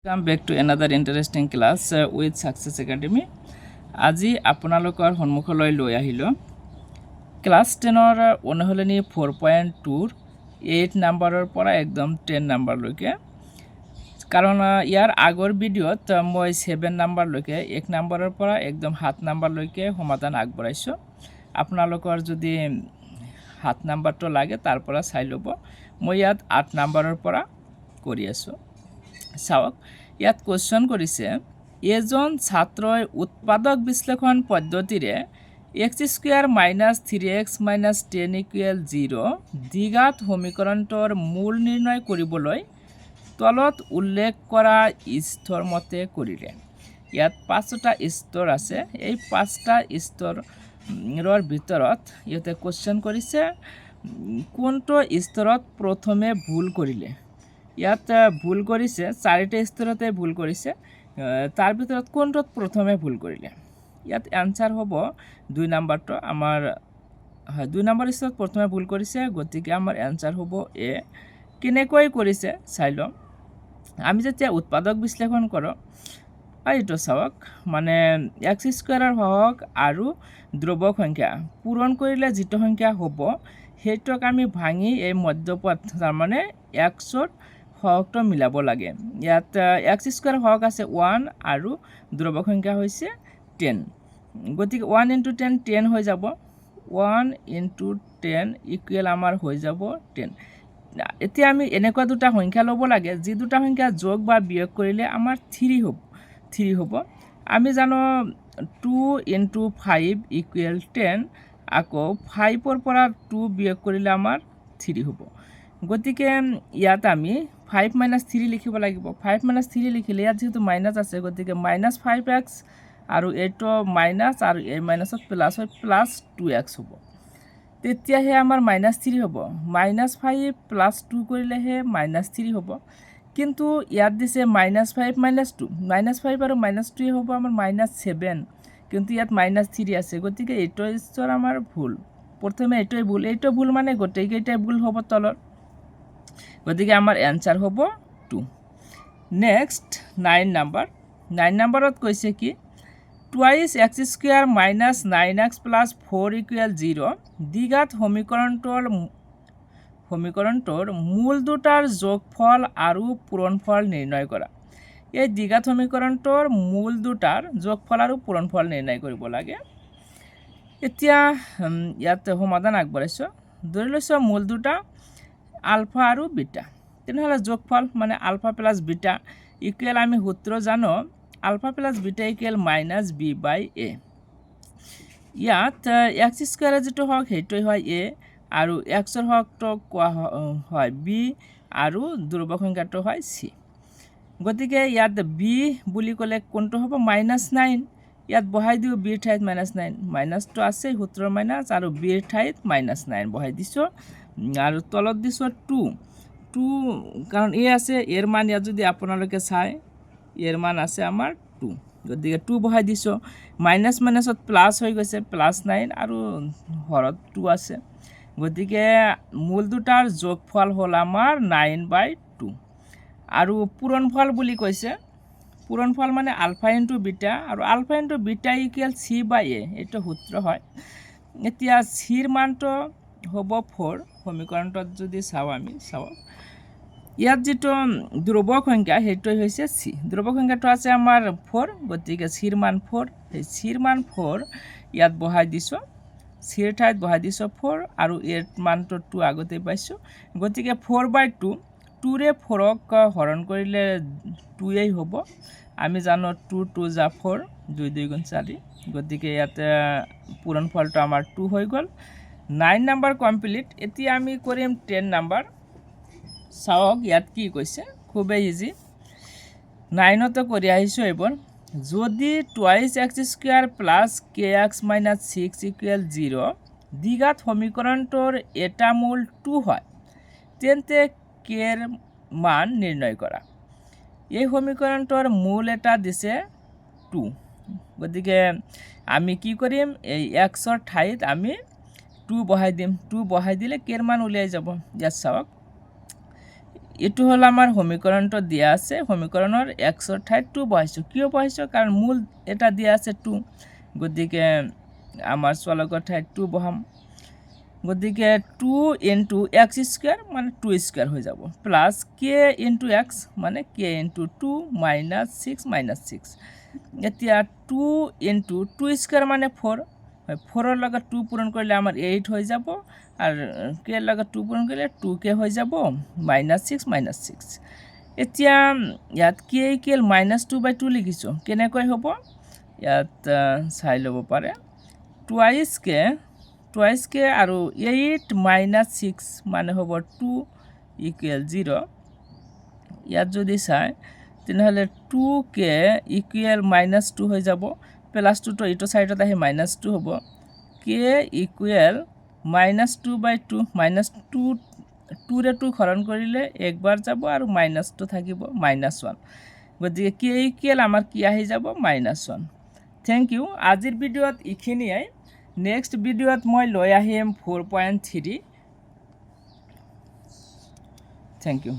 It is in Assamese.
Welcome back to another interesting class with Success Academy. আজি আপোনালোকৰ সন্মুখলৈ লৈ আহিলো ক্লাছ 10ৰ অনুশীলনী 4.2 8 নম্বৰৰ পৰা একদম 10 নম্বৰলৈকে কাৰণ ইয়াৰ আগৰ ভিডিঅ'ত মই 7 নম্বৰলৈকে 1 নম্বৰৰ পৰা একদম 7 নম্বৰলৈকে সমাধান আগবঢ়াইছো আপোনালোকৰ যদি 7 নম্বৰটো লাগে তাৰ পৰা চাই ল'ব মই ইয়াত 8 নম্বৰৰ পৰা কৰি আছো চাওক ইয়াত কোৱেশ্চন কৰিছে এজন ছাত্ৰই উৎপাদক বিশ্লেষণ পদ্ধতিৰে x² - 3x - 10 = 0 দ্বিঘাত সমীকৰণটোৰ মূল নিৰ্ণয় কৰিবলৈ তলত উল্লেখ কৰা স্তৰ মতে কৰিলে ইয়াত পাঁচটা স্তৰ আছে এই পাঁচটা স্তৰৰ ভিতৰত ইয়াতে কোৱেশ্চন কৰিছে কোনটো স্তৰত প্ৰথমে ভুল কৰিলে ইয়াত ভুল কৰিছে চাৰিটা স্তৰতে ভুল কৰিছে তাৰ ভিতৰত কোনটোত প্ৰথমে ভুল কৰিলে ইয়াত আনসাৰ হ'ব 2 নম্বৰটো আমাৰ 2 নম্বৰ স্তৰত প্ৰথমে ভুল কৰিছে গতিকে আমাৰ আনসাৰ হ'ব এ কেনেকৈ কৰিছে চাই লম আমি যেতিয়া উৎপাদক বিশ্লেষণ কৰোঁ এইটো চাওক মানে x² সহগ আৰু ধ্ৰুৱক সংখ্যা পূৰণ কৰিলে যিটো সংখ্যা হ'ব সেইটোক আমি ভাঙি এই মধ্যপদ তাৰ মানে x ৰ সহগটো মিলাব লাগে ইয়াত x² সহগ আছে 1 আৰু ধ্ৰুৱক সংখ্যা হৈছে 10 গতিকে 1 * 10 10 হৈ যাব 1 * 10 ইকুৱেল আমাৰ হৈ যাব 10 এতিয়া আমি এনেকুৱা দুটা সংখ্যা ল'ব লাগে যি দুটা সংখ্যা যোগ বা বিয়োগ কৰিলে আমাৰ 3 হ'ব আমি জানো 2 * 5 = 10 আকৌ 5 ৰ পৰা 2 বিয়োগ কৰিলে আমাৰ 3 হ'ব গতিকে ইয়াত আমি 5 - 3 লিখিব লাগিব 5 - 3 লিখিলে ইয়াত যেহেতু মাইনাস আছে গতিকে -5x আৰু এইটো মাইনাস আৰু এই মাইনাসত প্লাস হয় +2x হ'ব তেতিয়াহে আমাৰ -3 হ'ব -5 + 2 কৰিলেহে -3 হ'ব কিন্তু ইয়াত দিছে -5 - 2 -5 আৰু -2 হ'ব আমাৰ -7 কিন্তু ইয়াত -3 আছে গতিকে এইটো স্তৰ আমাৰ ভুল প্ৰথমে এইটো ভুল মানে গোটেইকেইটা ভুল হ'ব তলৰ গতিকে আমাৰ আনসাৰ হ'ব 2 নেক্সট 9 নম্বৰত কৈছে কি twice x² - 9x + 4 = 0 দ্বিঘাত সমীকৰণটোৰ মূল দুটাৰ যোগফল আৰু পূৰণফল নিৰ্ণয় কৰা এই দ্বিঘাত সমীকৰণটোৰ মূল দুটাৰ যোগফল আৰু পূৰণফল নিৰ্ণয় কৰিব লাগে এতিয়া ইয়াত সমাধান আগবঢ়াইছো ধৰি লৈছো মূল দুটা আলফা আৰু বিটা তেনেহলে যোগফল মানে আলফা প্লাস বিটা ইকুৱেল আমি সূত্ৰ জানো ULFA plus beta equal -b/a ইয়াত x² যেটো হক হেইটোই হয় a আৰু x ৰ হকটো কোৱা হয় b আৰু ধ্ৰুৱক সংখ্যাটো হয় c গতিকে ইয়াত b বুলি ক'লে কোনটো হ'ব -9 ইয়াত বহাই দিও b ৰ ঠাইত -9 মাইনাসটো আছে সূত্ৰৰ মাইনাস আৰু b ৰ ঠাইত -9 বহাই দিছো আৰু তলত দিছো 2 কাৰণ এ আছে এৰ মান ইয়াত যদি আপোনালোকে চাই এৰ মান আছে আমাৰ 2 গতিকে 2 বহাই দিছো মাইনাস মাইনাসত প্লাস হৈ গৈছে +9 আৰু হৰত 2 আছে গতিকে মূল দুটাৰ যোগফল হ'ল আমাৰ 9/2 আৰু পূৰণফল বুলি কৈছে পূৰণফল মানে আলফা * বিটা আৰু আলফা * বিটা = c/a এইটো সূত্ৰ হয় এতিয়া c ৰ মানটো হ'ব 4 সমীকৰণটোত যদি চাও আমি ইয়াত যেটো ধ্ৰুৱক সংখ্যা হেইটো হৈছে c ধ্ৰুৱক সংখ্যাটো আছে আমাৰ 4 গতিকে c ৰ মান 4 এই c ৰ মান 4 ইয়াত বহাই দিছো c ৰ ঠাইত বহাই দিছো 4 আৰু এৰ মানটো 2 আগতে পাইছো গতিকে 4/2 2 ৰে 4 ক হৰণ কৰিলে 2 এই হ'ব আমি জানো 2 * 2 = 4 2 × 2 = 4 গতিকে ইয়াতে পূৰণফলটো আমাৰ 2 হৈ গ'ল 9 নম্বৰ কমপ্লিট এতিয়া আমি কৰিম 10 নম্বৰ চাওক ইয়াত কি কৈছে খুবেই ইজি 9তে কৰি আহিছো এবাৰ যদি twice x² + kx - 6 = 0 দ্বিঘাত সমীকৰণটোৰ এটা মূল 2 হয় তেন্তে k ৰ মান নিৰ্ণয় কৰা এই সমীকৰণটোৰ মূল এটা দিছে 2 গতিকে আমি কি কৰিম এই x ৰ ঠাইত আমি 2 বহাই দিম 2 বহাই দিলে k ৰ মান উলিয়াই যাব ইয়াত চাওক এইটো হ'ল আমাৰ সমীকৰণটো দিয়া আছে সমীকৰণৰ xৰ ঠাইত 2 বহাইছোঁ কিয় বহাইছোঁ কাৰণ মূল এটা দিয়া আছে 2 গতিকে আমাৰ চলকৰ ঠাইত 2 বহাম গতিকে 2 ইনটু x স্কয়ার মানে 2 স্কয়ার হৈ যাব প্লাস k ইনটু x মানে k ইনটু 2 মাইনাস 6 মাইনাস 6 এতিয়া 2 ইনটু 2 স্কয়ার মানে 4 4 এর লগত 2 পূরণ করলে আমার 8 হৈ যাব আর k এর লগত 2 পূরণ করলে 2k হৈ যাব মাইনাস 6 মাইনাস 6 এতিয়া ইয়াত k ইকুয়াল মাইনাস 2/2 লিখিছো কেনেকৈ হ'ব ইয়াত চাই ল'ব পাৰে twice k আৰু 8 minus 6 মানে হ'ব 2 equal 0 ইয়াত যদি চাই তেনেহলে 2k equal minus 2 হৈ যাব প্লাস 2 তো ইটো সাইডত আহি minus 2 হ'ব k equal minus 2/2 minus 2 ৰে 2 হৰণ কৰিলে একবাৰ যাব আৰু minus 2 থাকিব minus 1 গতিকে k equal আমাৰ কি আহি যাব minus 1 থ্যাংক ইউ আজিৰ ভিডিঅ'ত ইখিনিয়ে নেক্সট ভিডিঅ'ত মই লৈ আহিম 4.3 থ্যাংক ইউ